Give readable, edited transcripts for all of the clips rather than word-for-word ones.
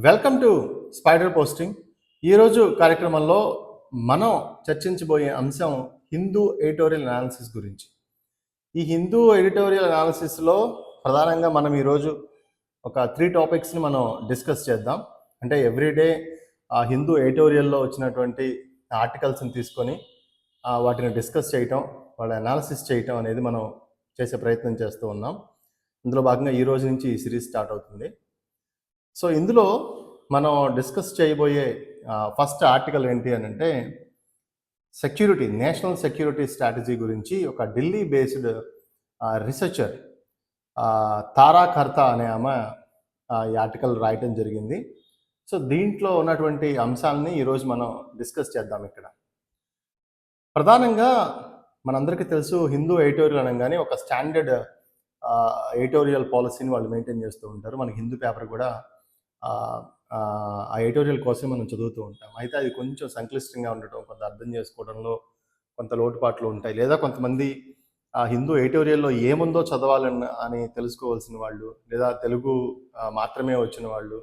Welcome to spider posting. ఈరోజు కార్యక్రమంలో మనం చర్చించబోయే అంశం హిందూ ఎడిటోరియల్ అనాలిసిస్ గురించి. ఈ హిందూ ఎడిటోరియల్ అనాలిసిస్లో ప్రధానంగా మనం ఈరోజు ఒక 3 టాపిక్స్ని మనం డిస్కస్ చేద్దాం. అంటే ఎవ్రీడే హిందూ ఎడిటోరియల్లో వచ్చినటువంటి ఆర్టికల్స్ని తీసుకొని వాటిని డిస్కస్ చేయటం, వాళ్ళ అనాలిసిస్ చేయటం అనేది మనం చేసే ప్రయత్నం చేస్తూ ఉన్నాం. ఇందులో భాగంగా ఈ రోజు నుంచి ఈ సిరీస్ స్టార్ట్ అవుతుంది. సో ఇందులో మనం డిస్కస్ చేయబోయే ఫస్ట్ ఆర్టికల్ ఏంటి అని అంటే సెక్యూరిటీ, నేషనల్ సెక్యూరిటీ స్ట్రాటజీ గురించి ఒక ఢిల్లీ బేస్డ్ రీసెర్చర్ తారా ఖర్తా అనే ఆమె ఈ ఆర్టికల్ రాయటం జరిగింది. సో దీంట్లో ఉన్నటువంటి అంశాలని ఈరోజు మనం డిస్కస్ చేద్దాం. ఇక్కడ ప్రధానంగా మనందరికీ తెలుసు, హిందూ ఎడిటోరియల్ అనగానే ఒక స్టాండర్డ్ ఎడిటోరియల్ పాలసీని వాళ్ళు మెయింటైన్ చేస్తూ ఉంటారు. మనకి హిందూ పేపర్ కూడా ఆ ఎడిటోరియల్ కోసం మనం చదువుతూ ఉంటాం. అయితే అది కొంచెం సంక్లిష్టంగా ఉండటం, కొంత అర్థం చేసుకోవడంలో కొంత లోటుపాట్లు ఉంటాయి. లేదా కొంతమంది హిందూ ఎడిటోరియల్లో ఏముందో చదవాలని తెలుసుకోవాల్సిన వాళ్ళు, లేదా తెలుగు మాత్రమే వచ్చిన వాళ్ళు,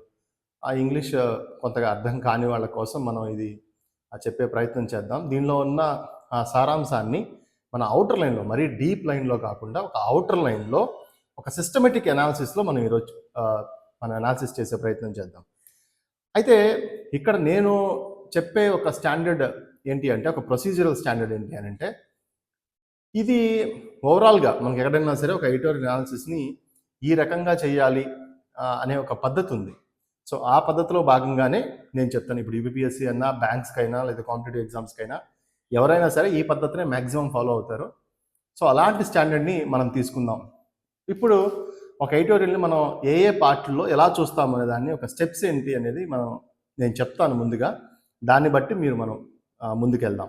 ఆ ఇంగ్లీష్ కొంతగా అర్థం కాని వాళ్ళ కోసం మనం ఇది చెప్పే ప్రయత్నం చేద్దాం. దీనిలో ఉన్న సారాంశాన్ని మన అవుటర్ లైన్లో, మరీ డీప్ లైన్లో కాకుండా ఒక అవుటర్ లైన్లో ఒక సిస్టమేటిక్ అనాలిసిస్లో మనం ఈరోజు మనం అనాలిసిస్ చేసే ప్రయత్నం చేద్దాం. అయితే ఇక్కడ నేను చెప్పే ఒక స్టాండర్డ్ ఏంటి అంటే, ఒక ప్రొసీజరల్ స్టాండర్డ్ ఏంటి అని అంటే, ఇది ఓవరాల్గా మనకి ఎక్కడైనా సరే ఒక ఎడిటోరియల్ అనాలిసిస్ని ఈ రకంగా చేయాలి అనే ఒక పద్ధతి ఉంది. సో ఆ పద్ధతిలో భాగంగానే నేను చెప్తాను. ఇప్పుడు యూపీఎస్సీ అన్నా, బ్యాంక్స్కైనా, లేదా కాంపిటేటివ్ ఎగ్జామ్స్కైనా ఎవరైనా సరే ఈ పద్ధతినే మ్యాక్సిమం ఫాలో అవుతారు. సో అలాంటి స్టాండర్డ్ని మనం తీసుకుందాం. ఇప్పుడు ఒక ఎడిటోరియల్ని మనం ఏ పార్ట్లో ఎలా చూస్తాం అనే దాన్ని, ఒక స్టెప్స్ ఏంటి అనేది నేను చెప్తాను ముందుగా. దాన్ని బట్టి మనం ముందుకెళ్దాం.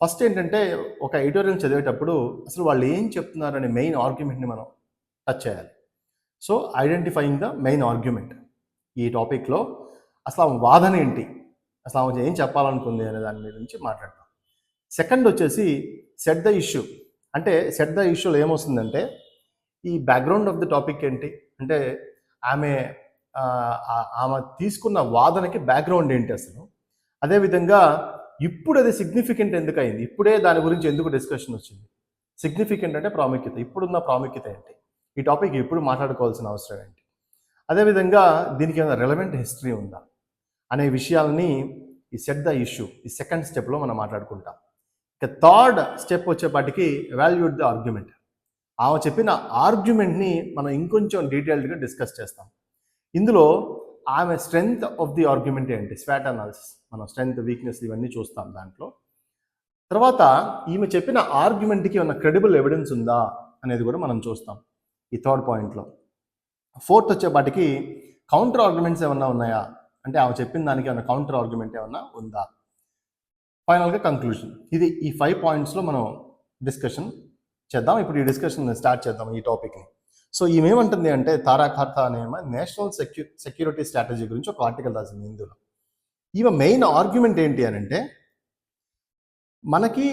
ఫస్ట్ ఏంటంటే, ఒక ఎడిటోరియల్ చదివేటప్పుడు అసలు వాళ్ళు ఏం చెప్తున్నారనే మెయిన్ ఆర్గ్యుమెంట్ని మనం టచ్ చేయాలి. So identifying the main argument. ఈ టాపిక్లో అసలు ఆమె వాదన ఏంటి, అసలు ఆమె ఏం చెప్పాలనుకుంది అనే దాని గురించి మాట్లాడతాం. సెకండ్ వచ్చేసి సెట్ ద ఇష్యూ. అంటే సెట్ ద ఇష్యూలో ఏమొస్తుందంటే, ఈ బ్యాక్గ్రౌండ్ ఆఫ్ ద టాపిక్ ఏంటి అంటే, ఆమె తీసుకున్న వాదనకి బ్యాక్గ్రౌండ్ ఏంటి అసలు. అదేవిధంగా ఇప్పుడు అది సిగ్నిఫికెంట్ ఎందుకు అయింది, ఇప్పుడే దాని గురించి ఎందుకు డిస్కషన్ వచ్చింది. సిగ్నిఫికెంట్ అంటే ప్రాముఖ్యత, ఇప్పుడున్న ప్రాముఖ్యత ఏంటి, ఈ టాపిక్ ఇప్పుడు మాట్లాడుకోవాల్సిన అవసరం ఏంటి, అదేవిధంగా దీనికి ఏమైనా రెలవెంట్ హిస్టరీ ఉందా అనే విషయాలని ఈ సెట్ ద ఇష్యూ, ఈ సెకండ్ స్టెప్లో మనం మాట్లాడుకుంటాం. ఇక థర్డ్ స్టెప్ వచ్చేపాటికి ఎవాల్యుయేట్ ద ఆర్గ్యుమెంట్. ఆమె చెప్పిన ఆర్గ్యుమెంట్ని మనం ఇంకొంచెం డీటెయిల్డ్గా డిస్కస్ చేస్తాం. ఇందులో ఆమె స్ట్రెంగ్త్ ఆఫ్ ది ఆర్గ్యుమెంట్ ఏంటి, స్వాట్ అనాలిసిస్, మనం స్ట్రెంగ్త్, వీక్నెస్ ఇవన్నీ చూస్తాం దాంట్లో. తర్వాత ఈమె చెప్పిన ఆర్గ్యుమెంట్కి ఏమైనా క్రెడిబుల్ ఎవిడెన్స్ ఉందా అనేది కూడా మనం చూస్తాం ఈ థర్డ్ పాయింట్లో. ఫోర్త్ వచ్చేపాటికి కౌంటర్ ఆర్గ్యుమెంట్స్ ఏమన్నా ఉన్నాయా, అంటే ఆమె చెప్పిన దానికి ఏమైనా కౌంటర్ ఆర్గ్యుమెంట్ ఏమన్నా ఉందా. ఫైనల్గా కంక్లూజన్. ఇది ఈ 5 పాయింట్స్లో మనం డిస్కషన్ చేద్దాం. ఇప్పుడు ఈ డిస్కషన్ స్టార్ట్ చేద్దాం ఈ టాపిక్ని. సో ఈమెమంటుంది అంటే, తారా ఖర్తా అనేమో నేషనల్ సెక్యూరిటీ స్ట్రాటజీ గురించి ఒక ఆర్టికల్ రాసింది ఇందులో. ఈమె మెయిన్ ఆర్గ్యుమెంట్ ఏంటి అని అంటే, మనకి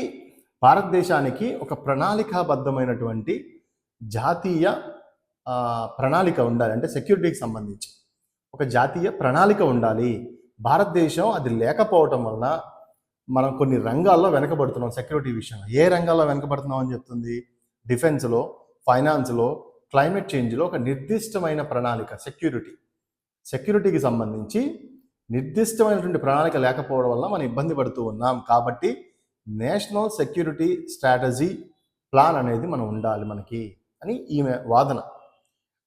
భారతదేశానికి ఒక ప్రణాళికాబద్ధమైనటువంటి జాతీయ ప్రణాళిక ఉండాలి. అంటే సెక్యూరిటీకి సంబంధించి ఒక జాతీయ ప్రణాళిక ఉండాలి. భారతదేశం అది లేకపోవటం వలన మనం కొన్ని రంగాల్లో వెనకబడుతున్నాం. సెక్యూరిటీ విషయంలో ఏ రంగాల్లో వెనకబడుతున్నాం అని చెప్తుంది. డిఫెన్స్లో, ఫైనాన్స్లో, క్లైమేట్ చేంజ్లో ఒక నిర్దిష్టమైన ప్రణాళిక, సెక్యూరిటీకి సంబంధించి నిర్దిష్టమైనటువంటి ప్రణాళిక లేకపోవడం వల్ల మనం ఇబ్బంది పడుతూ ఉన్నాం. కాబట్టి నేషనల్ సెక్యూరిటీ స్ట్రాటజీ ప్లాన్ అనేది మనం ఉండాలి మనకి అని ఈమె వాదన.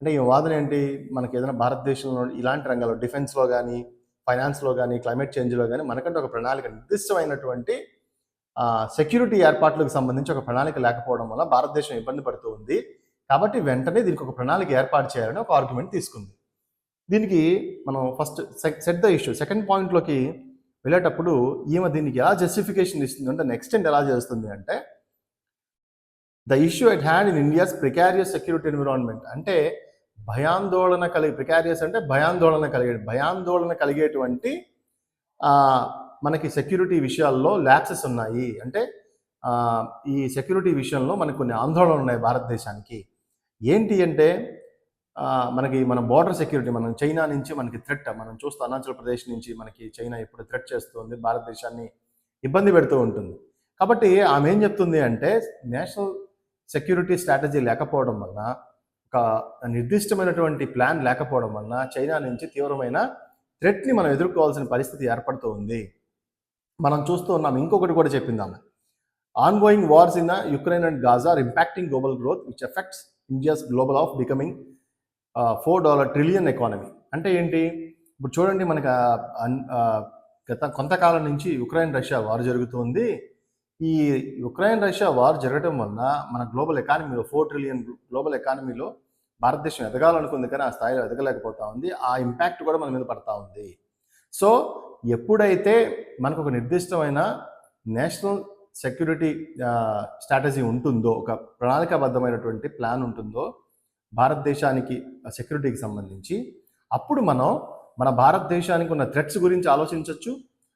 అంటే ఈ వాదన ఏంటి, మనకి ఏదైనా భారతదేశంలో ఇలాంటి రంగాల్లో డిఫెన్స్లో కానీ, ఫైనాన్స్లో కానీ, క్లైమేట్ చేంజ్లో కానీ మనకంటే ఒక ప్రణాళిక, నిర్దిష్టమైనటువంటి సెక్యూరిటీ ఏర్పాట్లకు సంబంధించి ఒక ప్రణాళిక లేకపోవడం వల్ల భారతదేశం ఇబ్బంది పడుతూ ఉంది. కాబట్టి వెంటనే దీనికి ఒక ప్రణాళిక ఏర్పాటు చేయాలని ఒక ఆర్గ్యుమెంట్ తీసుకుంది. దీనికి మనం first set the issue, second పాయింట్లోకి వెళ్ళేటప్పుడు ఈమె దీనికి ఎలా జస్టిఫికేషన్ ఇస్తుంది అంటే, ఎక్స్టెండ్ ఎలా చేస్తుంది అంటే, the issue at hand in India's precarious security environment. అంటే ప్రికారియస్ అంటే భయాందోళన కలిగేటువంటి మనకి సెక్యూరిటీ విషయాల్లో ల్యాప్సెస్ ఉన్నాయి. అంటే ఈ సెక్యూరిటీ విషయంలో మనకు కొన్ని ఆందోళనలు ఉన్నాయి భారతదేశానికి. ఏంటి అంటే, మనకి మన బోర్డర్ సెక్యూరిటీ, మనం చైనా నుంచి మనకి థ్రెట్, మనం చూస్తూ అరుణాచల్ ప్రదేశ్ నుంచి మనకి చైనా ఇప్పుడు థ్రెట్ చేస్తుంది, భారతదేశాన్ని ఇబ్బంది పెడుతూ ఉంటుంది. కాబట్టి ఆమె ఏం చెప్తుంది అంటే, నేషనల్ సెక్యూరిటీ స్ట్రాటజీ లేకపోవడం వలన, ఒక నిర్దిష్టమైనటువంటి ప్లాన్ లేకపోవడం వలన చైనా నుంచి తీవ్రమైన థ్రెట్ని మనం ఎదుర్కోవాల్సిన పరిస్థితి ఏర్పడుతూ ఉంది. మనం చూస్తూ ఉన్నాం. ఇంకొకటి కూడా చెప్పింది ఆమె, ongoing wars in Ukraine and Gaza are impacting global growth which effects India's global of becoming $4 trillion economy. అంటే ఏంటి? ఇప్పుడు చూడండి, మనకు గత కొంతకాలం నుంచి యుక్రెయిన్ రష్యా వార్ జరుగుతుంది. ఈ యుక్రెయిన్ రష్యా వార్ జరగడం వలన మన గ్లోబల్ ఎకానమీలో $4 ట్రిలియన్ గ్లోబల్ ఎకానమీలో భారతదేశం ఎదగాలనుకుంది, కానీ ఆ స్థాయిలో ఎదగలేకపోతా ఉంది. ఆ ఇంపాక్ట్ కూడా మన మీద పడతా ఉంది. సో ఎప్పుడైతే మనకు ఒక నిర్దిష్టమైన నేషనల్ సెక్యూరిటీ స్ట్రాటజీ ఉంటుందో, ఒక ప్రణాళికాబద్ధమైనటువంటి ప్లాన్ ఉంటుందో భారతదేశానికి సెక్యూరిటీకి సంబంధించి, అప్పుడు మనం మన భారతదేశానికి ఉన్న థ్రెట్స్ గురించి ఆలోచించవచ్చు.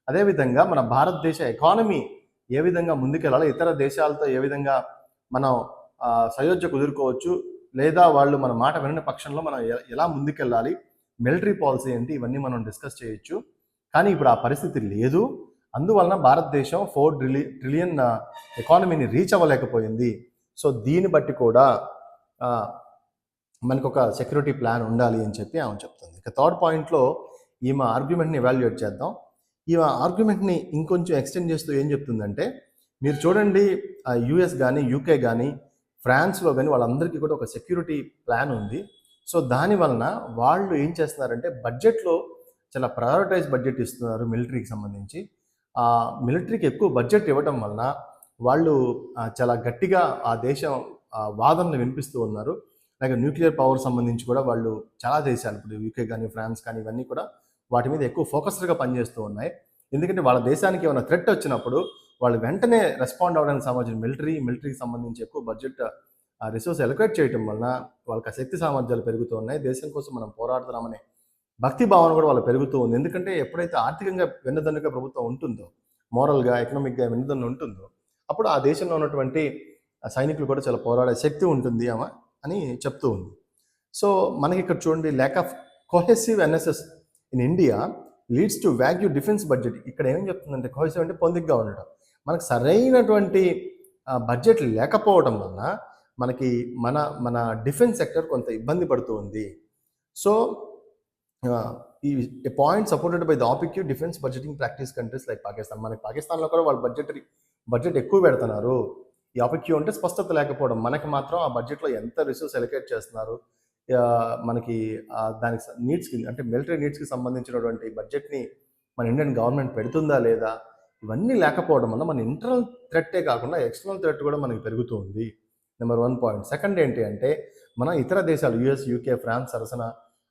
అదేవిధంగా మన భారతదేశ ఎకానమీ ఏ విధంగా ముందుకెళ్ళాలో, ఇతర దేశాలతో ఏ విధంగా మనం సయోధ్య కుదురుకోవచ్చు, లేదా వాళ్ళు మన మాట వినని పక్షంలో మనం ఎలా ముందుకెళ్ళాలి, మిలిటరీ పాలసీ ఏంటి, ఇవన్నీ మనం డిస్కస్ చేయొచ్చు. కానీ ఇప్పుడు ఆ పరిస్థితి లేదు. అందువలన భారతదేశం $4 ట్రిలియన్ ఎకానమీని రీచ్ అవ్వలేకపోయింది. సో దీన్ని బట్టి కూడా మనకు ఒక సెక్యూరిటీ ప్లాన్ ఉండాలి అని చెప్పి ఆమె చెప్తుంది. ఇక థర్డ్ పాయింట్లో ఈమె ఆర్గ్యుమెంట్ని ఎవాల్యుయేట్ చేద్దాం. ఈమె ఆర్గ్యుమెంట్ని ఇంకొంచెం ఎక్స్టెండ్ చేస్తూ ఏం చెప్తుందంటే, మీరు చూడండి, యుఎస్ కానీ, యూకే కానీ, ఫ్రాన్స్లో కానీ వాళ్ళందరికీ కూడా ఒక సెక్యూరిటీ ప్లాన్ ఉంది. సో దాని వలన వాళ్ళు ఏం చేస్తున్నారంటే, బడ్జెట్లో చాలా ప్రయారిటైజ్ బడ్జెట్ ఇస్తున్నారు మిలిటరీకి సంబంధించి. మిలిటరీకి ఎక్కువ బడ్జెట్ ఇవ్వడం వలన వాళ్ళు చాలా గట్టిగా ఆ దేశం వాదనలు వినిపిస్తూ ఉన్నారు. లైక్ న్యూక్లియర్ పవర్ సంబంధించి కూడా వాళ్ళు చాలా దేశాలు, ఇప్పుడు యూకే కానీ, ఫ్రాన్స్ కానీ, ఇవన్నీ కూడా వాటి మీద ఎక్కువ ఫోకస్డ్గా పనిచేస్తూ ఉన్నాయి. ఎందుకంటే వాళ్ళ దేశానికి ఏమైనా థ్రెట్ వచ్చినప్పుడు వాళ్ళు వెంటనే రెస్పాండ్ అవ్వడానికి సంబంధించిన మిలిటరీకి సంబంధించి ఎక్కువ బడ్జెట్ రిసోర్స్ ఎలొకేట్ చేయడం వలన వాళ్ళకి ఆ శక్తి సామర్థ్యాలు పెరుగుతూ ఉన్నాయి. దేశం కోసం మనం పోరాడుతున్నామనే భక్తి భావన కూడా వాళ్ళు పెరుగుతూ ఉంది. ఎందుకంటే ఎప్పుడైతే ఆర్థికంగా వెన్నుదన్నుగా ప్రభుత్వం ఉంటుందో, మోరల్గా, ఎకనామిక్గా వెన్నుదన్ను ఉంటుందో, అప్పుడు ఆ దేశంలో ఉన్నటువంటి సైనికులు కూడా చాలా పోరాడే శక్తి ఉంటుంది ఆమె అని చెప్తూ ఉంది. సో మనకి ఇక్కడ చూడండి, lack of cohesive NSS in India leads to vague defence budget. ఇక్కడ ఏం చెప్తుందంటే, కోహెసివ్ అంటే పొందిగ్గా ఉండటం. మనకు సరైనటువంటి బడ్జెట్ లేకపోవడం వలన మనకి మన డిఫెన్స్ సెక్టర్ కొంత ఇబ్బంది పడుతూ ఉంది. సో ఈ point supported by the opaque defence budgeting practice countries like Pakistan. మనకి పాకిస్తాన్లో కూడా వాళ్ళు బడ్జెట్ ఎక్కువ పెడుతున్నారు. ఈ ఆపిక్యూ అంటే స్పష్టత లేకపోవడం. మనకి మాత్రం ఆ బడ్జెట్లో ఎంత రిసోర్స్ ఎలొకేట్ చేస్తున్నారు, మనకి దానికి నీడ్స్కి, అంటే మిలిటరీ నీడ్స్కి సంబంధించినటువంటి బడ్జెట్ని మన ఇండియన్ గవర్నమెంట్ పెడుతుందా లేదా, ఇవన్నీ లేకపోవడం వల్ల మన ఇంటర్నల్ థ్రెట్టే కాకుండా ఎక్స్టర్నల్ థ్రెట్ కూడా మనకి పెరుగుతూ ఉంది. Number 1 point. సెకండ్ ఏంటి అంటే, మనం ఇతర దేశాలు యుఎస్, యూకే, ఫ్రాన్స్ సరసన,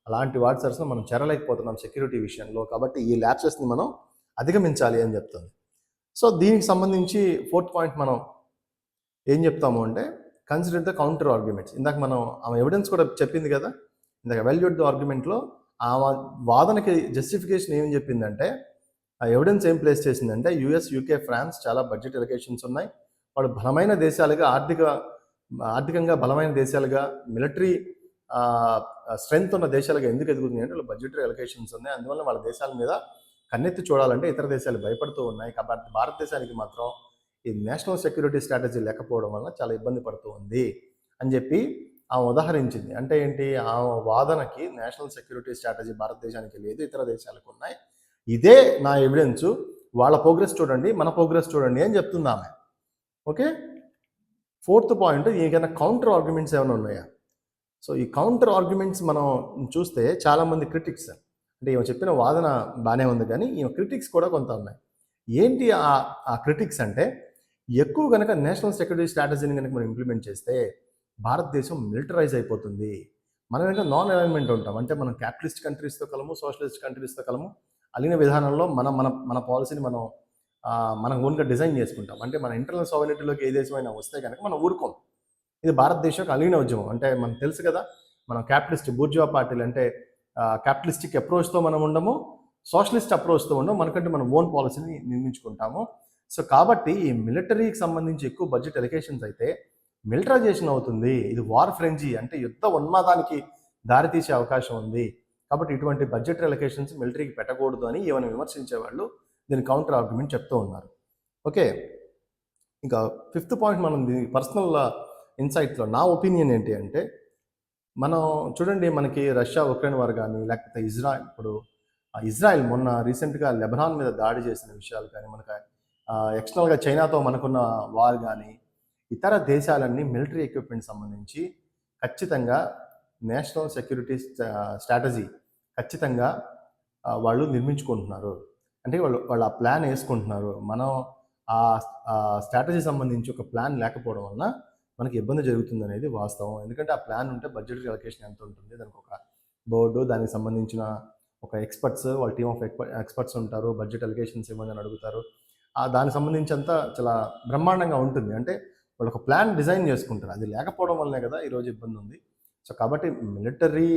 అలాంటి వాటి సరసన మనం చేరలేకపోతున్నాం సెక్యూరిటీ విషయంలో. కాబట్టి ఈ ల్యాప్సెస్ని మనం అధిగమించాలి అని చెప్తుంది. సో దీనికి సంబంధించి 4th పాయింట్ మనం ఏం చెప్తాము అంటే, కన్సిడర్ ద కౌంటర్ ఆర్గ్యుమెంట్స్. ఇందాక మనం ఆమె ఎవిడెన్స్ కూడా చెప్పింది కదా, ఇందాక ఎవాల్యుయేట్ ద ఆర్గ్యుమెంట్లో ఆమె వాదనకి జస్టిఫికేషన్ ఏం చెప్పిందంటే, ఆ ఎవిడెన్స్ ఏం ప్లేస్ చేసిందంటే, యుఎస్, యూకే, ఫ్రాన్స్ చాలా బడ్జెట్ ఎలొకేషన్స్ ఉన్నాయి. వాళ్ళు బలమైన దేశాలుగా, ఆర్థికంగా బలమైన దేశాలుగా, మిలిటరీ స్ట్రెంగ్త్ ఉన్న దేశాలుగా ఎందుకు ఎదుగుతుంది అంటే, వాళ్ళు బడ్జెటరీ ఎలొకేషన్స్ ఉన్నాయి. అందువల్ల వాళ్ళ దేశాల మీద కన్నెత్తి చూడాలంటే ఇతర దేశాలు భయపడుతూ ఉన్నాయి. కాబట్టి భారతదేశానికి మాత్రం ఈ నేషనల్ సెక్యూరిటీ స్ట్రాటజీ లేకపోవడం వల్ల చాలా ఇబ్బంది పడుతూ ఉంది అని చెప్పి ఆమె ఉదాహరించింది. అంటే ఏంటి, ఆ వాదనకి నేషనల్ సెక్యూరిటీ స్ట్రాటజీ భారతదేశానికి లేదు, ఇతర దేశాలకు ఉన్నాయి. ఇదే నా ఎవిడెన్స్, వాళ్ళ ప్రోగ్రెస్ చూడండి, మన ప్రోగ్రెస్ చూడండి అని చెప్తుంది ఆమె. ఓకే. 4th పాయింట్, ఏదైనా కౌంటర్ ఆర్గ్యుమెంట్స్ ఏమైనా ఉన్నాయా? సో ఈ కౌంటర్ ఆర్గ్యుమెంట్స్ మనం చూస్తే చాలామంది క్రిటిక్స్, అంటే ఈమె చెప్పిన వాదన బాగానే ఉంది, కానీ ఈమె క్రిటిక్స్ కూడా కొంత ఉన్నాయి. ఏంటి ఆ క్రిటిక్స్ అంటే, ఎక్కువ కనుక నేషనల్ సెక్యూరిటీ స్ట్రాటజీని కనుక మనం ఇంప్లిమెంట్ చేస్తే భారతదేశం మిలిటరైజ్ అయిపోతుంది. మనం ఏంటంటే నాన్ అలైన్మెంట్ ఉంటాం, అంటే మనం క్యాపిటలిస్ట్ కంట్రీస్తో కలము, సోషలిస్ట్ కంట్రీస్తో కలము, అలీన విధానంలో మన పాలసీని మనం ఓన్గా డిజైన్ చేసుకుంటాం. అంటే మన ఇంటర్నల్ సావరిటీలోకి ఏ దేశమైనా వస్తే కనుక మనం ఊరుకోం. ఇది భారతదేశం అలీన ఉద్యమం. అంటే మనకు తెలుసు కదా, మనం క్యాపిటలిస్ట్ బూర్జువా పార్టీలు, అంటే క్యాపిటలిస్టిక్ అప్రోచ్తో మనం ఉండము, సోషలిస్ట్ అప్రోచ్తో ఉండము, మనకంటే మనం ఓన్ పాలసీని నిర్మించుకుంటాము. సో కాబట్టి ఈ మిలిటరీకి సంబంధించి ఎక్కువ బడ్జెట్ ఎలొకేషన్స్ అయితే మిలిటరైజేషన్ అవుతుంది. ఇది వార్ ఫ్రెంజీ, అంటే యుద్ధ ఉన్మాదానికి దారితీసే అవకాశం ఉంది. కాబట్టి ఇటువంటి బడ్జెటరీ అలొకేషన్స్ మిలిటరీకి పెట్టకూడదు అని ఏమైనా విమర్శించేవాళ్ళు దీని కౌంటర్ ఆర్గ్యుమెంట్ చెప్తూ ఉన్నారు. ఓకే, ఇంకా ఫిఫ్త్ పాయింట్ మనం పర్సనల్ ఇన్సైట్లో నా ఒపీనియన్ ఏంటి అంటే, మనం చూడండి, మనకి రష్యా ఉక్రెయిన్ వార్ కానీ లేకపోతే ఇజ్రాయెల్, ఇప్పుడు ఇజ్రాయెల్ మొన్న రీసెంట్గా లెబనాన్ మీద దాడి చేసిన విషయాలు కానీ, మనకు ఎక్స్టర్నల్గా చైనాతో మనకున్న వార్ కానీ, ఇతర దేశాలన్నీ మిలిటరీ ఎక్విప్మెంట్ సంబంధించి ఖచ్చితంగా నేషనల్ సెక్యూరిటీ స్ట్రాటజీ ఖచ్చితంగా వాళ్ళు నిర్మించుకుంటున్నారు. అంటే వాళ్ళు ఆ ప్లాన్ వేసుకుంటున్నారు. మనం ఆ స్ట్రాటజీ సంబంధించి ఒక ప్లాన్ లేకపోవడం వలన మనకి ఇబ్బంది జరుగుతుంది అనేది వాస్తవం. ఎందుకంటే ఆ ప్లాన్ ఉంటే బడ్జెటరీ అలొకేషన్ ఎంత ఉంటుంది, దానికి ఒక బోర్డు, దానికి సంబంధించిన ఒక ఎక్స్పర్ట్స్, వాళ్ళ టీమ్ ఆఫ్ ఎక్స్పర్ట్స్ ఉంటారు, బడ్జెట్ అలొకేషన్స్ ఇవ్వమని అని అడుగుతారు. దానికి సంబంధించి అంతా చాలా బ్రహ్మాండంగా ఉంటుంది. అంటే వాళ్ళు ఒక ప్లాన్ డిజైన్ చేసుకుంటారు. అది లేకపోవడం వల్లనే కదా ఈరోజు ఇబ్బంది ఉంది. సో కాబట్టి మిలిటరీ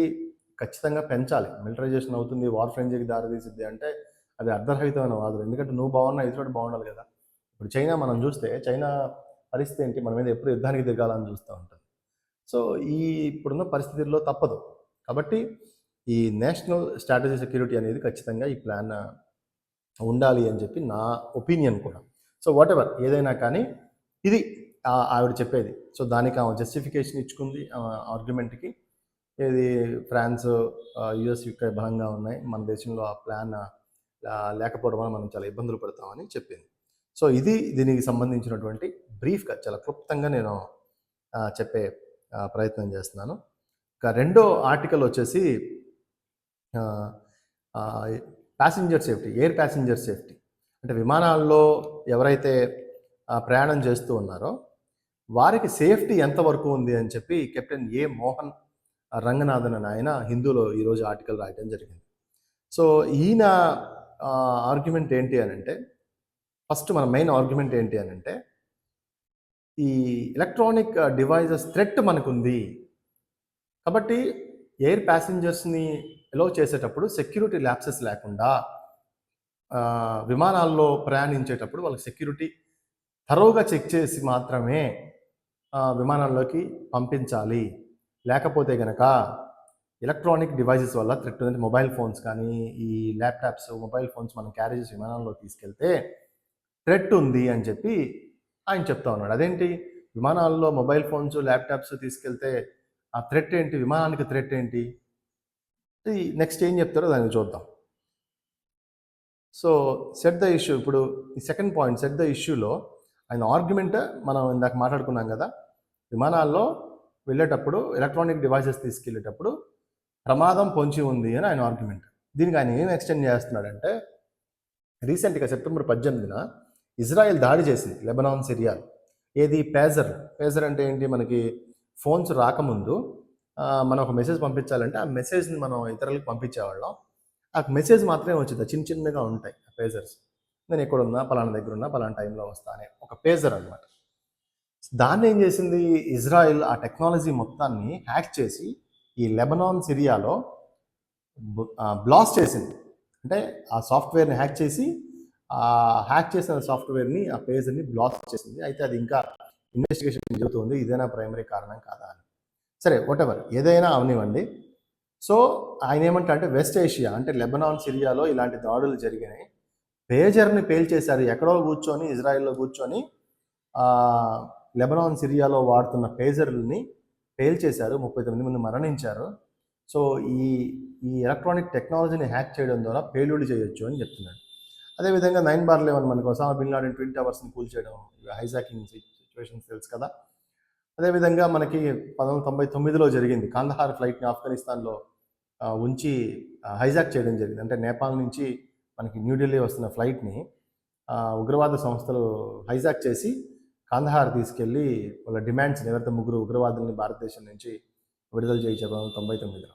ఖచ్చితంగా పెంచాలి. మిలిటరైజేషన్ అవుతుంది, వార్ ఫ్రెంజీకి దారితీసిద్ది అంటే అది అర్ధరహితమైన వాదులు. ఎందుకంటే నువ్వు బాగున్నా ఇతరుడు బాగుండాలి కదా. ఇప్పుడు చైనా మనం చూస్తే, చైనా పరిస్థితి ఏంటి, మన మీద ఎప్పుడు యుద్ధానికి దిగాలని చూస్తూ ఉంటుంది. సో ఈ ఇప్పుడున్న పరిస్థితుల్లో తప్పదు. కాబట్టి ఈ నేషనల్ స్ట్రాటజీ సెక్యూరిటీ అనేది ఖచ్చితంగా ఈ ప్లాన్ ఉండాలి అని చెప్పి నా ఒపీనియన్ కూడా. సో వాట్ ఎవర్ ఏదైనా కానీ ఇది ఆవిడ చెప్పేది. సో దానికి ఆమె జస్టిఫికేషన్ ఇచ్చుకుంది ఆర్గ్యుమెంట్కి. ఇది ఫ్రాన్స్, యుఎస్, యుకే బలంగా ఉన్నాయి, మన దేశంలో ఆ ప్లాన్ లేకపోవడం వల్ల మనం చాలా ఇబ్బందులు పడతామని చెప్పింది. సో ఇది దీనికి సంబంధించినటువంటి బ్రీఫ్గా చాలా క్లుప్తంగా నేను చెప్పే ప్రయత్నం చేస్తున్నాను. ఇంకా రెండో ఆర్టికల్ వచ్చేసి passenger safety, air passenger safety. అంటే విమానాల్లో ఎవరైతే ప్రయాణం చేస్తూ ఉన్నారో వారికి సేఫ్టీ ఎంతవరకు ఉంది అని చెప్పి కెప్టెన్ ఏ మోహన్ రంగనాథన్ అని ఆయన హిందూలో ఈరోజు ఆర్టికల్ రాయడం జరిగింది. సో ఈయన ఆర్గ్యుమెంట్ ఏంటి అని అంటే, ఫస్ట్ మన మెయిన్ ఆర్గ్యుమెంట్ ఏంటి అని అంటే, ఈ ఎలక్ట్రానిక్ డివైజెస్ థ్రెట్ మనకుంది కాబట్టి ఎయిర్ ప్యాసింజర్స్ని ఎలో చేసేటప్పుడు సెక్యూరిటీ ల్యాప్సెస్ లేకుండా విమానాల్లో ప్రయాణించేటప్పుడు వాళ్ళకి సెక్యూరిటీ థరోగా చెక్ చేసి మాత్రమే విమానాల్లోకి పంపించాలి. లేకపోతే కనుక ఎలక్ట్రానిక్ డివైజెస్ వల్ల థ్రెట్ ఉంది. మొబైల్ ఫోన్స్ కానీ, ఈ ల్యాప్టాప్స్, మొబైల్ ఫోన్స్ మనం క్యారీ చేసి విమానంలో తీసుకెళ్తే థ్రెట్ ఉంది అని చెప్పి ఆయన చెప్తా ఉన్నాడు. అదేంటి, విమానాల్లో మొబైల్ ఫోన్స్, ల్యాప్టాప్స్ తీసుకెళ్తే ఆ థ్రెట్ ఏంటి, విమానానికి థ్రెట్ ఏంటి, నెక్స్ట్ ఏం చెప్తారో దాన్ని చూద్దాం. So set the issue. ఇప్పుడు ఈ సెకండ్ పాయింట్, సెట్ ద ఇష్యూలో ఆయన ఆర్గ్యుమెంట్ మనం ఇందాక మాట్లాడుకున్నాం కదా, విమానాల్లో వెళ్ళేటప్పుడు ఎలక్ట్రానిక్ డివైసెస్ తీసుకెళ్ళేటప్పుడు ప్రమాదం పొంచి ఉంది అని ఆయన ఆర్గ్యుమెంట్. దీనికి ఆయన ఏం ఎక్స్టెండ్ చేస్తున్నాడంటే, రీసెంట్గా సెప్టెంబర్ 18న ఇజ్రాయెల్ దాడి చేసింది లెబనాన్, సిరియాలో. ఏది, పేజర్ అంటే ఏంటి, మనకి ఫోన్స్ రాకముందు మనం ఒక మెసేజ్ పంపించాలంటే ఆ మెసేజ్ని మనం ఇతరులకు పంపించేవాళ్ళం. ఆ మెసేజ్ మాత్రమే వచ్చింది, చిన్న చిన్నగా ఉంటాయి ఆ పేజర్స్. నేను ఎక్కడున్నా, పలానా దగ్గర ఉన్నా, పలానా టైంలో వస్తా అనే ఒక పేజర్ అనమాట. దాన్ని ఏం చేసింది ఇజ్రాయెల్, ఆ టెక్నాలజీ మొత్తాన్ని హ్యాక్ చేసి ఈ లెబనాన్, సిరియాలో బ్లాస్ట్ చేసింది. అంటే ఆ సాఫ్ట్వేర్ని హ్యాక్ చేసి, ఆ హ్యాక్ చేసిన సాఫ్ట్వేర్ని, ఆ పేజర్ని బ్లాస్ట్ చేసింది. అయితే అది ఇంకా ఇన్వెస్టిగేషన్ జరుగుతుంది, ఇదేనా ప్రైమరీ కారణం కాదా అని. సరే, వాటెవర్ ఏదైనా అవనివ్వండి. సో ఆయన ఏమంటా అంటే, వెస్ట్ ఏషియా అంటే లెబనాన్, సిరియాలో ఇలాంటి దాడులు జరిగినాయి, పేజర్ని పేల్చేశారు. ఎక్కడో కూర్చొని, ఇజ్రాయెల్లో కూర్చొని లెబనాన్, సిరియాలో వాడుతున్న పేజర్లని పేల్చేశారు. 39 మంది మరణించారు. సో ఈ ఎలక్ట్రానిక్ టెక్నాలజీని హ్యాక్ చేయడం ద్వారా పేలుడు చేయొచ్చు అని చెప్తున్నాడు. అదేవిధంగా 9/11 మనకు ఒసామా బిన్ లాడెన్ ట్విన్ టవర్స్ని కూల్చేయడం, హైజాకింగ్ సిచ్యువేషన్స్ తెలుసు కదా. అదేవిధంగా మనకి 1999లో జరిగింది, కాందహార్ ఫ్లైట్ని ఆఫ్ఘనిస్తాన్లో ఉంచి హైజాక్ చేయడం జరిగింది. అంటే నేపాల్ నుంచి మనకి న్యూఢిల్లీ వస్తున్న ఫ్లైట్ని ఉగ్రవాద సంస్థలు హైజాక్ చేసి కాందహార్ తీసుకెళ్ళి వాళ్ళ డిమాండ్స్ని, ఎవరైతే 3 ఉగ్రవాదుల్ని భారతదేశం నుంచి విడుదల చేయించారు 1999లో.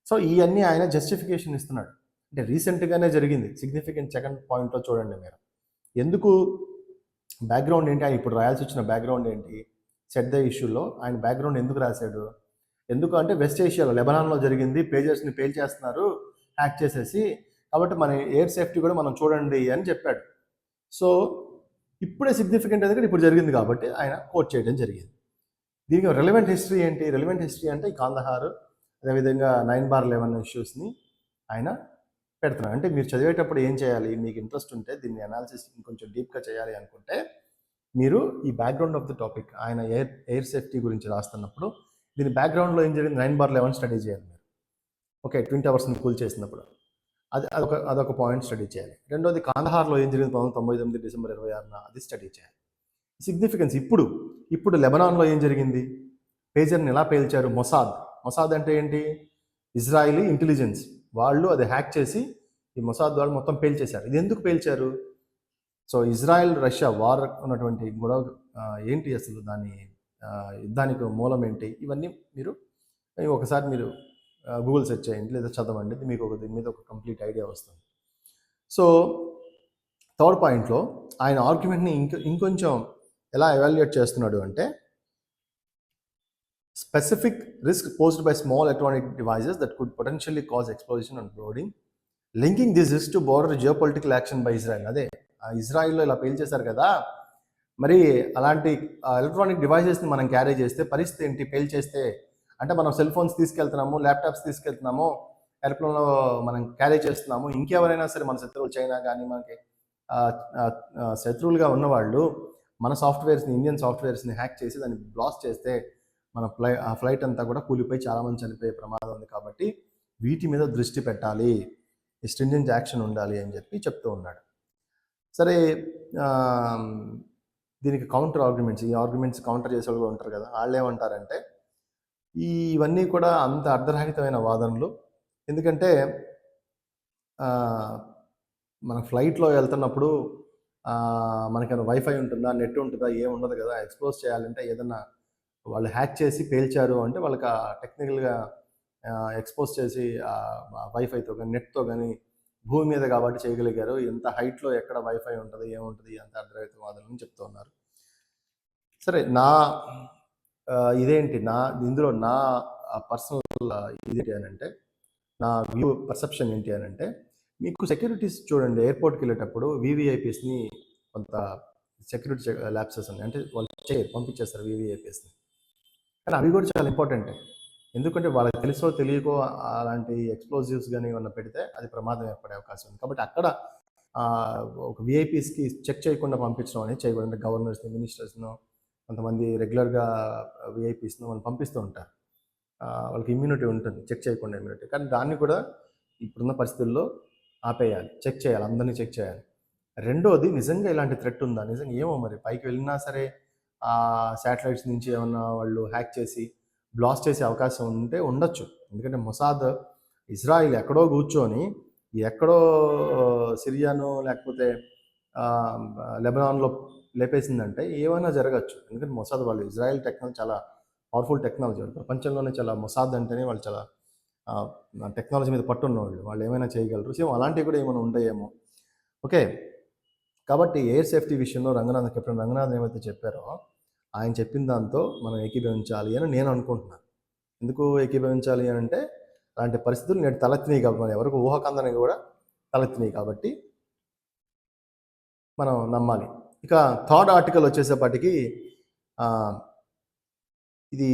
సో ఇవన్నీ ఆయన జస్టిఫికేషన్ ఇస్తున్నాడు. అంటే రీసెంట్గానే జరిగింది. సిగ్నిఫికెంట్ సెకండ్ పాయింట్లో చూడండి మీరు, ఎందుకు బ్యాక్గ్రౌండ్ ఏంటి, ఆయన ఇప్పుడు రాయాల్సి వచ్చిన బ్యాక్గ్రౌండ్ ఏంటి, సెట్ ద ఇష్యూలో ఆయన బ్యాక్గ్రౌండ్ ఎందుకు రాశాడు, ఎందుకు అంటే వెస్ట్ ఏషియాలో లెబనాన్లో జరిగింది, పేజెస్ని పేల్చేస్తున్నారు హ్యాక్ చేసేసి, కాబట్టి మన ఎయిర్ సేఫ్టీ కూడా మనం చూడండి అని చెప్పాడు. సో ఇప్పుడే సిగ్నిఫికెంట్ ఎందుకంటే ఇప్పుడు జరిగింది కాబట్టి ఆయన కోట్ చేయడం జరిగింది. దీనికి రెలవెంట్ హిస్టరీ ఏంటి, రెలవెంట్ హిస్టరీ అంటే ఈ కాందహార్, అదేవిధంగా 9/11 ఇష్యూస్ని ఆయన పెడుతున్నాడు. అంటే మీరు చదివేటప్పుడు ఏం చేయాలి, మీకు ఇంట్రెస్ట్ ఉంటే దీన్ని అనాలిసిస్ ఇంకొంచెం డీప్గా చేయాలి అనుకుంటే మీరు ఈ బ్యాక్గ్రౌండ్ ఆఫ్ ద టాపిక్, ఆయన ఎయిర్ సేఫ్టీ గురించి రాస్తున్నప్పుడు దీని బ్యాక్గ్రౌండ్లో ఏం జరిగింది 9/11 స్టడీ చేయాలి మీరు. ఓకే, ట్విన్ టవర్స్ని కూల్ చేసినప్పుడు అదొక పాయింట్ స్టడీ చేయాలి. రెండోది కాందహార్లో ఏం జరిగింది 1999 డిసెంబర్ 26న అది స్టడీ చేయాలి. సిగ్నిఫికెన్స్ ఇప్పుడు లెబనాన్లో ఏం జరిగింది, పేజర్ని ఎలా పేల్చారు, మొసాద్ అంటే ఏంటి, ఇజ్రాయిలీ ఇంటెలిజెన్స్ వాళ్ళు అది హ్యాక్ చేసి ఈ మొసాద్ వాళ్ళు మొత్తం పేల్చేశారు. ఇది ఎందుకు పేల్చారు? సో ఇజ్రాయెల్ రష్యా వార్ ఉన్నటువంటి గొడవ ఏంటి, అసలు దాని యుద్ధానికి మూలం ఏంటి, ఇవన్నీ మీరు ఒకసారి మీరు గూగుల్ సెర్చ్ చేయండి లేదా చదవండి, మీకు దీని మీద ఒక కంప్లీట్ ఐడియా వస్తుంది. సో థర్డ్ పాయింట్లో ఆయన ఆర్గ్యుమెంట్ని ఇంకొంచెం ఎలా ఎవాల్యుయేట్ చేస్తున్నాడు అంటే, specific risk posed by small electronic devices that could potentially cause explosion and bloating, linking this risk to border geopolitical action by Israel. అదే ఇజ్రాయిల్లో ఇలా పేల్చేశారు కదా, మరి అలాంటి ఎలక్ట్రానిక్ డివైజెస్ని మనం క్యారీ చేస్తే పరిస్థితి ఏంటి, పేల్చేస్తే అంటే మనం సెల్ ఫోన్స్ తీసుకెళ్తున్నాము, ల్యాప్టాప్స్ తీసుకెళ్తున్నాము, ఎయిర్ప్లేన్లో మనం క్యారీ చేస్తున్నాము, ఇంకెవరైనా సరే మన శత్రువులు చైనా కానీ మనకి శత్రువులుగా ఉన్నవాళ్ళు మన సాఫ్ట్వేర్స్ని, ఇండియన్ సాఫ్ట్వేర్స్ని హ్యాక్ చేసి దాన్ని బ్లాస్ట్ చేస్తే మన ఫ్లైట్ అంతా కూడా కూలిపోయి చాలామంది చనిపోయే ప్రమాదం ఉంది. కాబట్టి వీటి మీద దృష్టి పెట్టాలి, స్ట్రింజెంట్ యాక్షన్ ఉండాలి అని చెప్పి చెప్తూ ఉన్నాడు. సరే, దీనికి కౌంటర్ ఆర్గ్యుమెంట్స్, ఈ ఆర్గ్యుమెంట్స్ కౌంటర్ చేసే వాళ్ళు ఉంటారు కదా, వాళ్ళు ఏమంటారంటే ఇవన్నీ కూడా అంత అర్ధరహితమైన వాదనలు. ఎందుకంటే మన ఫ్లైట్లో వెళ్తున్నప్పుడు మనకైనా వైఫై ఉంటుందా, నెట్ ఉంటుందా, ఏం ఉండదు కదా. ఎక్స్పోజ్ చేయాలంటే ఏదన్నా వాళ్ళు హ్యాక్ చేసి పేల్చారు అంటే వాళ్ళకి టెక్నికల్గా ఎక్స్పోజ్ చేసి వైఫైతో కానీ నెట్తో కానీ భూమి మీద కాబట్టి చేయగలిగారు. ఎంత హైట్లో ఎక్కడ వైఫై ఉంటుంది, ఏముంటుంది, ఎంత అర్ధరహిత వాదనని చెప్తూ ఉన్నారు. సరే, ఇందులో నా పర్సనల్ ఇదేంటి అని అంటే, నా వ్యూ పర్సెప్షన్ ఏంటి అని అంటే, మీకు సెక్యూరిటీస్ చూడండి, ఎయిర్పోర్ట్కి వెళ్ళేటప్పుడు వివిఐపీస్ని కొంత సెక్యూరిటీ ల్యాప్సెస్ ఉన్నాయి, అంటే వాళ్ళు పంపించేస్తారు వివిఐపీస్ని. కానీ అవి కూడా చాలా ఇంపార్టెంట్, ఎందుకంటే వాళ్ళకి తెలుసో తెలియకో అలాంటి ఎక్స్ప్లోజివ్స్ కానీ ఏమన్నా పెడితే అది ప్రమాదం ఏర్పడే అవకాశం ఉంది. కాబట్టి అక్కడ ఒక విఐపీస్కి చెక్ చేయకుండా పంపించడం అనేది చేయకూడదు. గవర్నర్స్ని, మినిస్టర్స్ను, కొంతమంది రెగ్యులర్గా విఐపీస్ను వాళ్ళు పంపిస్తూ ఉంటారు, వాళ్ళకి ఇమ్యూనిటీ ఉంటుంది, చెక్ చేయకుండా ఇమ్యూనిటీ. కానీ దాన్ని కూడా ఇప్పుడున్న పరిస్థితుల్లో ఆపేయాలి, చెక్ చేయాలి, అందరినీ చెక్ చేయాలి. రెండోది, నిజంగా ఇలాంటి థ్రెట్ ఉందా, నిజంగా ఏమో మరి, పైకి వెళ్ళినా సరే శాటిలైట్స్ నుంచి ఏమన్నా వాళ్ళు హ్యాక్ చేసి బ్లాస్ట్ చేసే అవకాశం ఉంటే ఉండొచ్చు. ఎందుకంటే మొసాద్ ఇజ్రాయిల్ ఎక్కడో కూర్చొని ఎక్కడో సిరియాను లేకపోతే లెబనాన్లో లేపేసిందంటే ఏమైనా జరగచ్చు. ఎందుకంటే మొసాద్ వాళ్ళు ఇజ్రాయెల్ టెక్నాలజీ చాలా పవర్ఫుల్ టెక్నాలజీ, వాళ్ళు ప్రపంచంలోనే చాలా మొసాద్ అంటేనే వాళ్ళు చాలా టెక్నాలజీ మీద పట్టున్న వాళ్ళు ఏమైనా చేయగలరు. సేమ్ అలాంటివి కూడా ఏమైనా ఉంటాయేమో. ఓకే, కాబట్టి ఎయిర్ సేఫ్టీ విషయంలో కెప్టెన్ రంగనాథన్ ఏమైతే చెప్పారో ఆయన చెప్పిన దాంతో మనం ఏకీభవించాలి అని నేను అనుకుంటున్నాను. ఎందుకు ఏకీభవించాలి అని అంటే, అలాంటి పరిస్థితులు నేడు తలెత్తినాయి కాబట్టి, ఎవరికి ఊహకందని కూడా తలెత్తినాయి కాబట్టి మనం నమ్మాలి. ఇక థర్డ్ ఆర్టికల్ వచ్చేసేపటికి ఇది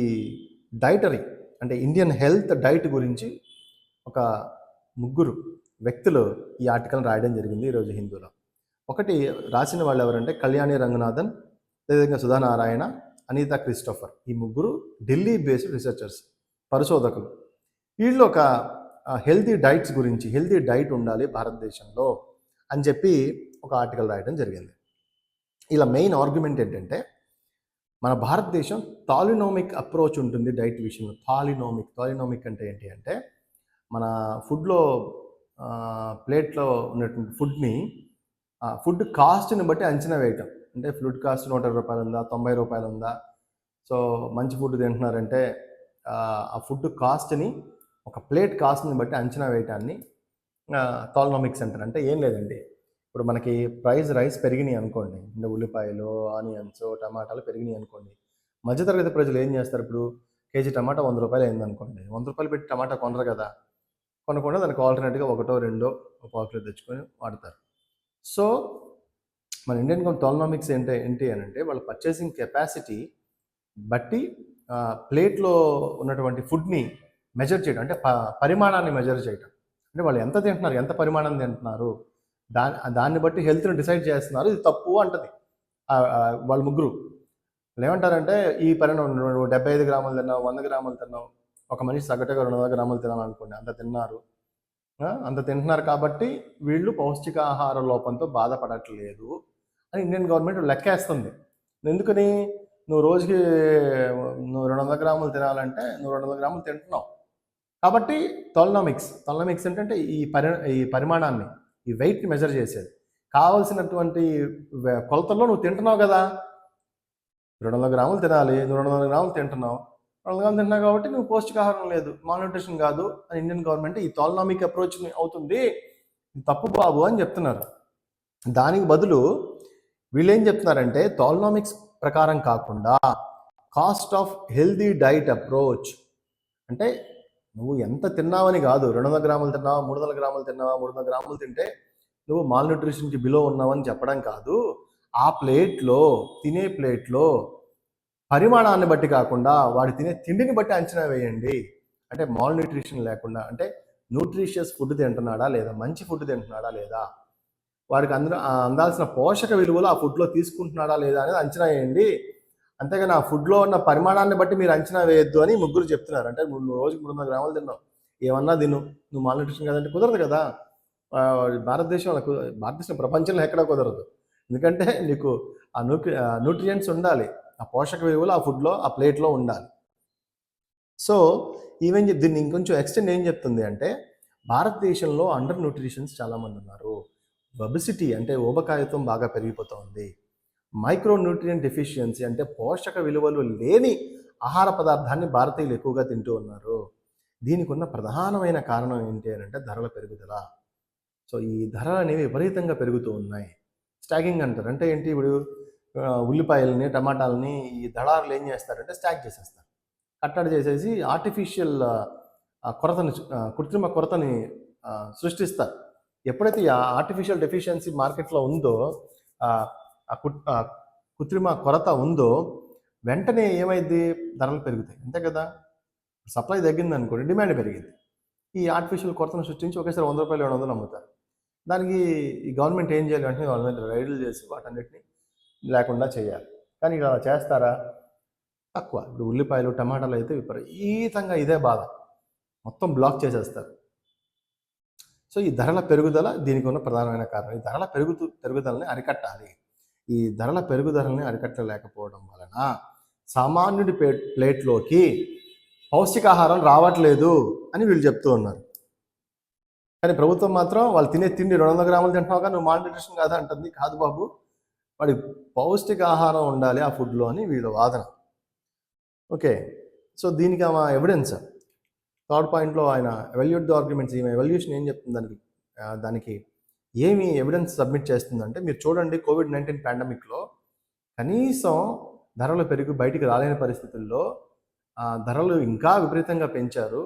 డైటరీ, అంటే ఇండియన్ హెల్త్ డైట్ గురించి ఒక 3 వ్యక్తులు ఈ ఆర్టికల్ని రాయడం జరిగింది ఈరోజు హిందూలో. ఒకటి రాసిన వాళ్ళు ఎవరంటే కళ్యాణి రంగనాథన్, అదేవిధంగా సుధానారాయణ, అనితా క్రిస్టోఫర్. ఈ 3 ఢిల్లీ బేస్డ్ రీసెర్చర్స్, పరిశోధకులు. వీళ్ళు ఒక హెల్తీ డైట్స్ గురించి, హెల్తీ డైట్ ఉండాలి భారతదేశంలో అని చెప్పి ఒక ఆర్టికల్ రాయడం జరిగింది. ఇలా మెయిన్ ఆర్గ్యుమెంట్ ఏంటంటే, మన భారతదేశం థాలినోమిక్ అప్రోచ్ ఉంటుంది డైట్ విషయంలో. థాలినోమిక్ అంటే ఏంటి అంటే, మన ఫుడ్లో ప్లేట్లో ఉన్నటువంటి ఫుడ్ని ఫుడ్ కాస్ట్ని బట్టి అంచనా వేయటం. అంటే ఫుడ్ కాస్ట్ 120 రూపాయలు ఉందా, 90 రూపాయలు ఉందా, సో మంచి ఫుడ్ తింటున్నారంటే ఆ ఫుడ్ కాస్ట్ని, ఒక ప్లేట్ కాస్ట్ని బట్టి అంచనా వేయటాన్ని థాలినోమిక్స్ అంటారు. అంటే ఏం లేదండి, ఇప్పుడు మనకి రైస్ పెరిగినాయి అనుకోండి, అంటే ఉల్లిపాయలు, ఆనియన్స్, టమాటాలు పెరిగినాయి అనుకోండి, మధ్యతరగతి ప్రజలు ఏం చేస్తారు, ఇప్పుడు కేజీ టమాటా 100 రూపాయలు అయింది అనుకోండి, 100 రూపాయలు పెట్టి టమాటా కొనరు కదా, కొనకుండా దానికి ఆల్టర్నేట్గా 1 2 పావు కిలో తెచ్చుకొని వాడతారు. సో మన ఇండియన్ థాలినోమిక్స్ ఏంటి అని అంటే, వాళ్ళ పర్చేసింగ్ కెపాసిటీ బట్టి ప్లేట్లో ఉన్నటువంటి ఫుడ్ని మెజర్ చేయడం, అంటే పరిమాణాన్ని మెజర్ చేయడం. అంటే వాళ్ళు ఎంత తింటున్నారు, ఎంత పరిమాణం తింటున్నారు, దాన్ని బట్టి హెల్త్ని డిసైడ్ చేస్తున్నారు. ఇది తప్పు అంటది వాళ్ళ ముగ్గురు. వాళ్ళు ఏమంటారంటే ఈ పరిణామం నువ్వు 75 గ్రాములు తిన్నావు, 100 గ్రాములు తిన్నావు, ఒక మనిషి సగటుగా 200 గ్రాములు తినాలనుకోండి, అంత తిన్నారు, అంత తింటున్నారు కాబట్టి వీళ్ళు పౌష్టికాహార లోపంతో బాధపడట్లేదు అని ఇండియన్ గవర్నమెంట్ లెక్కేస్తుంది. ఎందుకని? నువ్వు రోజుకి నువ్వు 200 గ్రాములు తినాలంటే నువ్వు 200 గ్రాములు తింటున్నావు కాబట్టి థాలనామిక్స్ ఏంటంటే ఈ పరిమాణాన్ని, ఈ వెయిట్ని మెజర్ చేసేది. కావాల్సినటువంటి కొలతల్లో నువ్వు తింటున్నావు కదా, 200 గ్రాములు తినాలి, నువ్వు 200 గ్రాములు తింటున్నావు, 200 గ్రాములు తింటున్నావు కాబట్టి నువ్వు పౌష్టికాహారం లేదు, మాల్న్యూట్రిషన్ కాదు అని ఇండియన్ గవర్నమెంట్ ఈ థాలనామిక్ అప్రోచ్ అవుతుంది. తప్పు బాబు అని చెప్తున్నారు. దానికి బదులు వీళ్ళు ఏం చెప్తున్నారంటే థాలనామిక్స్ ప్రకారం కాకుండా cost of healthy diet approach, అంటే నువ్వు ఎంత తిన్నావని కాదు, 200 గ్రాములు తిన్నావా, 300 గ్రాములు తిన్నావా, 300 గ్రాములు తింటే నువ్వు మాల్న్యూట్రిషన్కి బిలో ఉన్నావని చెప్పడం కాదు. ఆ తినే ప్లేట్లో పరిమాణాన్ని బట్టి కాకుండా వాడి తినే తిండిని బట్టి అంచనా వేయండి. అంటే మాల్న్యూట్రిషన్ లేకుండా, అంటే న్యూట్రిషియస్ ఫుడ్ తింటున్నాడా లేదా, మంచి ఫుడ్ తింటున్నాడా లేదా, వాడికి అందాల్సిన పోషక విలువలు ఆ ఫుడ్లో తీసుకుంటున్నాడా లేదా అనేది అంచనా వేయండి. అంతేగాని ఆ ఫుడ్లో ఉన్న పరిమాణాన్ని బట్టి మీరు అంచనా వేయొద్దు అని ముగ్గురు చెప్తున్నారు. అంటే నువ్వు రోజుకి 300 గ్రాములు తిన్నావు, ఏమన్నా తిను, నువ్వు మాల్న్యూట్రిషన్ కదంటే కుదరదు కదా. భారతదేశం ప్రపంచంలో ఎక్కడా కుదరదు. ఎందుకంటే నీకు ఆ న్యూట్రియంట్స్ ఉండాలి, ఆ పోషక విలువలు ఆ ఫుడ్లో, ఆ ప్లేట్లో ఉండాలి. సో దీన్ని ఇంకొంచెం ఎక్స్టెండ్ ఏం చెప్తుంది అంటే భారతదేశంలో అండర్ న్యూట్రిషన్స్ చాలామంది ఉన్నారు. ఒబెసిటీ అంటే ఊబకాయత్వం బాగా పెరిగిపోతుంది. మైక్రో న్యూట్రియంట్ డెఫిషియన్సీ అంటే పోషక విలువలు లేని ఆహార పదార్థాన్ని భారతీయులు ఎక్కువగా తింటూ ఉన్నారు. దీనికి ఉన్న ప్రధానమైన కారణం ఏంటి అని అంటే ధరల పెరుగుదల. సో ఈ ధరలు అనేవి విపరీతంగా పెరుగుతూ ఉన్నాయి. స్టాకింగ్ అంటారు. అంటే ఏంటి? ఇప్పుడు ఉల్లిపాయలని, టమాటాలని ఈ దళారులు ఏం చేస్తారంటే స్టాక్ చేసేస్తారు, కట్టడి చేసేసి ఆర్టిఫిషియల్ కృత్రిమ కొరతని సృష్టిస్తారు. ఎప్పుడైతే ఈ ఆర్టిఫిషియల్ డెఫిషియన్సీ మార్కెట్లో ఉందో, కృత్రిమ కొరత ఉందో, వెంటనే ఏమైంది? ధరలు పెరుగుతాయి, అంతే కదా. సప్లై తగ్గింది అనుకోండి, డిమాండ్ పెరిగింది. ఈ ఆర్టిఫిషియల్ కొరతను సృష్టించి ఒకేసారి 100 రూపాయలు 200 అమ్ముతారు. దానికి ఈ గవర్నమెంట్ ఏం చేయాలి అంటే గవర్నమెంట్ రైడ్లు చేసి వాటన్నిటిని లేకుండా చేయాలి. కానీ ఇలా చేస్తారా? తక్కువ. ఇప్పుడు ఉల్లిపాయలు, టమాటాలు అయితే విపరీతంగా ఇదే బాధ, మొత్తం బ్లాక్ చేసేస్తారు. సో ఈ ధరల పెరుగుదల దీనికి ఉన్న ప్రధానమైన కారణం. ఈ ధరల పెరుగుదలని అరికట్టాలి. ఈ ధరల పెరుగుదలని అరికట్టలేకపోవడం వలన సామాన్యుడి ప్లేట్లోకి పౌష్టికాహారం రావట్లేదు అని వీళ్ళు చెప్తూ ఉన్నారు. కానీ ప్రభుత్వం మాత్రం వాళ్ళు తినే తిండి 200 గ్రాములు తింటున్నావుగా, నువ్వు మాల్న్యూట్రిషన్ కాదా అంటుంది. కాదు బాబు, వాడి పౌష్టికాహారం ఉండాలి ఆ ఫుడ్లో అని వీళ్ళ వాదన. ఓకే, సో దీనికి ఆమె ఎవిడెన్స్ థర్డ్ పాయింట్లో ఆయన ఎవాల్యుయేట్ ది ఆర్గ్యుమెంట్స్, ఈమె ఎవల్యూషన్ ఏం చెప్తుంది దానికి ఏమి ఎవిడెన్స్ సబ్మిట్ చేస్తుందంటే, మీరు చూడండి COVID-19 పాండమిక్లో కనీసం ధరలు పెరిగి బయటికి రాలేని పరిస్థితుల్లో ధరలు ఇంకా విపరీతంగా పెంచారు.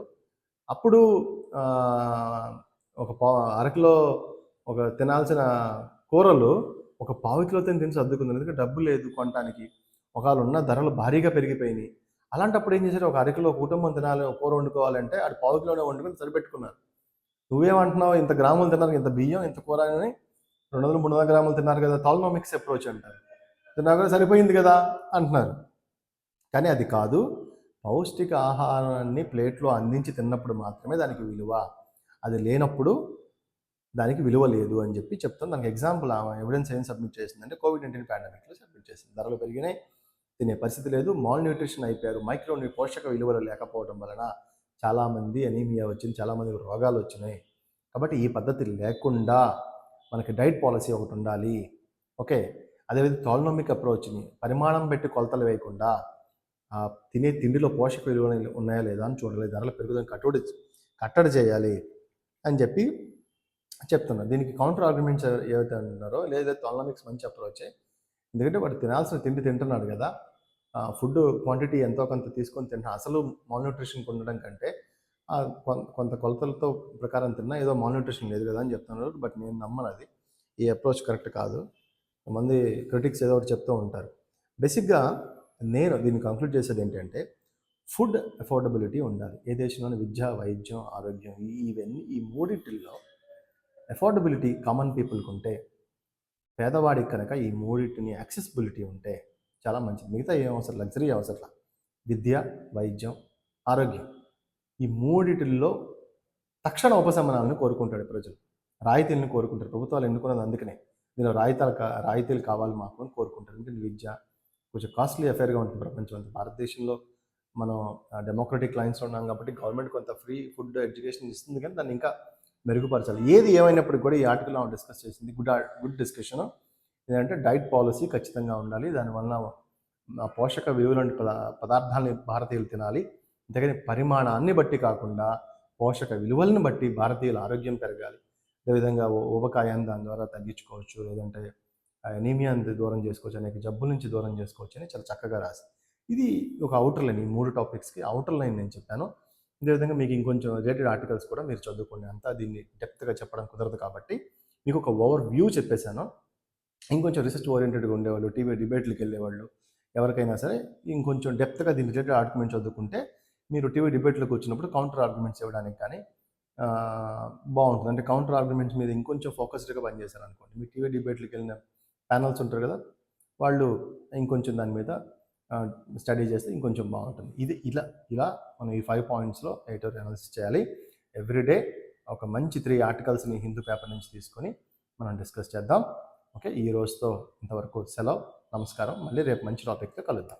అప్పుడు ఒక అరకిలో ఒక తినాల్సిన కూరలు ఒక పావు కిలోతో తిని సర్దుకుంది. ఎందుకంటే డబ్బు లేదు కొనడానికి, ఒకవేళ ఉన్న ధరలు భారీగా పెరిగిపోయినాయి. అలాంటప్పుడు ఏం చేశారు? ఒక అరకిలో కుటుంబం తినాలి, ఒక కూర వండుకోవాలంటే అది పావు కిలోనే వండుకొని సరిపెట్టుకున్నారు. నువ్వేమంటున్నావు? ఇంత గ్రాములు తిన్నారు, ఇంత బియ్యం, ఇంత కూర అని 200-300 గ్రాములు తిన్నారు కదా, థాలనామిక్స్ అప్రోచ్ అంటారు. తిన్నారు కదా, సరిపోయింది కదా అంటున్నారు. కానీ అది కాదు. పౌష్టిక ఆహారాన్ని ప్లేట్లో అందించి తిన్నప్పుడు మాత్రమే దానికి విలువ, అది లేనప్పుడు దానికి విలువ లేదు అని చెప్పి చెప్తాను. దానికి ఎగ్జాంపుల్ ఆమె ఎవిడెన్స్ ఏం సబ్మిట్ చేసిందంటే COVID-19 పాండమిక్లో సబ్మిట్ చేసింది. ధరలు పెరిగినాయి, తినే పరిస్థితి లేదు, మాల్ న్యూట్రిషన్ అయిపోయారు, పోషక విలువలు లేకపోవడం వలన చాలామంది అనీమియా వచ్చింది, చాలామందికి రోగాలు వచ్చినాయి. కాబట్టి ఈ పద్ధతి లేకుండా మనకి డైట్ పాలసీ ఒకటి ఉండాలి. ఓకే, అదేవిధంగా థాలనామిక్ అప్రోచ్ని పరిమాణం పెట్టి కొలతలు వేయకుండా తినే తిండిలో పోషక విలువలు ఉన్నాయా లేదా అని చూడాలి, ధరల పెరుగుదల కట్టడి చేయాలి అని చెప్పి చెప్తున్నారు. దీనికి కౌంటర్ ఆర్గ్యుమెంట్స్ ఏవైతే అంటున్నారో, లేదా థాలనామిక్స్ మంచి అప్రోచే, ఎందుకంటే వాడు తినాల్సిన తిండి తింటున్నాడు కదా, ఫుడ్ క్వాంటిటీ ఎంతో కొంత తీసుకొని తింటా, అసలు మాల్న్యూట్రిషన్ ఉండడం కంటే కొంత కొలతలతో ప్రకారం తిన్నా ఏదో మాల్న్యూట్రిషన్ లేదు కదా అని చెప్తున్నారు. బట్ నేను నమ్మను, అది ఈ అప్రోచ్ కరెక్ట్ కాదు. కొంతమంది క్రిటిక్స్ ఏదో ఒకటి చెప్తూ ఉంటారు. బేసిక్గా నేను దీన్ని కంక్లూడ్ చేసేది ఏంటంటే, ఫుడ్ అఫోర్డబిలిటీ ఉండాలి. ఏ దేశంలోని విద్య, వైద్యం, ఆరోగ్యం ఇవన్నీ ఈ మూడిటిల్లో అఫోర్డబిలిటీ కామన్ పీపుల్కి ఉంటే, పేదవాడికి కనుక ఈ మూడింటిని యాక్సెసిబిలిటీ ఉంటే చాలా మంచిది. మిగతా ఏం అవసరం, లగ్జరీ అవసరం. విద్య, వైద్యం, ఆరోగ్యం ఈ మూడిటిల్లో తక్షణ ఉపశమనాలను కోరుకుంటాడు ప్రజలు. రాయితీలను కోరుకుంటారు. ప్రభుత్వాలు ఎన్నుకున్నది అందుకనే. దీనిలో రాయితీలు కావాలి మాకు అని కోరుకుంటారు. ఎందుకంటే విద్య కొంచెం కాస్ట్లీ అఫేర్గా ఉంటుంది ప్రపంచం అంతా. భారతదేశంలో మనం డెమోక్రటిక్ లైన్స్లో ఉన్నాం కాబట్టి గవర్నమెంట్ కొంత ఫ్రీ ఫుడ్ ఎడ్యుకేషన్ ఇస్తుంది, కానీ దాన్ని ఇంకా మెరుగుపరచాలి. ఏది ఏమైనప్పటికీ కూడా ఈ ఆర్టికల్ మనం డిస్కస్ చేసింది గుడ్ డిస్కషన్. ఏంటంటే డైట్ పాలసీ ఖచ్చితంగా ఉండాలి. దానివల్ల పోషక విలువల పదార్థాలని భారతీయులు తినాలి. అంతేగాని పరిమాణాన్ని బట్టి కాకుండా పోషక విలువలను బట్టి భారతీయుల ఆరోగ్యం పెరగాలి. అదేవిధంగా ఊబకాయాన్ని దాని ద్వారా తగ్గించుకోవచ్చు, లేదంటే అనీమియాని దూరం చేసుకోవచ్చు, అనేక జబ్బుల నుంచి దూరం చేసుకోవచ్చు అని చాలా చక్కగా రాసి. ఇది ఒక అవుటర్ లైన్. ఈ 3 టాపిక్స్కి అవుటర్ లైన్ నేను చెప్పాను. అదేవిధంగా మీకు ఇంకొంచెం రిలేటెడ్ ఆర్టికల్స్ కూడా మీరు చదువుకోండి. అంతా దీన్ని డెప్త్గా చెప్పడం కుదరదు కాబట్టి మీకు ఒక ఓవర్ వ్యూ చెప్పేశాను. ఇంకొంచెం రీసెర్చ్ ఓరియంటెడ్గా ఉండేవాళ్ళు, టీవీ డిబేట్లకు వెళ్ళేవాళ్ళు, ఎవరికైనా సరే ఇంకొంచెం డెప్త్గా దీని రిలేటెడ్ ఆర్గ్యుమెంట్ చదువుకుంటే మీరు టీవీ డిబేట్లోకి వచ్చినప్పుడు కౌంటర్ ఆర్గ్యుమెంట్స్ ఇవ్వడానికి కానీ బాగుంటుంది. అంటే కౌంటర్ ఆర్గ్యుమెంట్స్ మీద ఇంకొంచెం ఫోకస్డ్గా పనిచేశారు అనుకోండి, మీ టీవీ డిబేట్లకు వెళ్ళిన ప్యానల్స్ ఉంటారు కదా, వాళ్ళు ఇంకొంచెం దాని మీద స్టడీ చేస్తే ఇంకొంచెం బాగుంటుంది. ఇది ఇలా మనం ఈ 5 పాయింట్స్లో ఎడిటోరియల్ అనాలిసిస్ చేయాలి. ఎవ్రీడే ఒక మంచి 3 ఆర్టికల్స్ని హిందూ పేపర్ నుంచి తీసుకొని మనం డిస్కస్ చేద్దాం. ఓకే, ఈ రోజుతో ఇంతవరకు సెలవు. నమస్కారం. మళ్ళీ రేపు మంచి టాపిక్తో కలుద్దాం.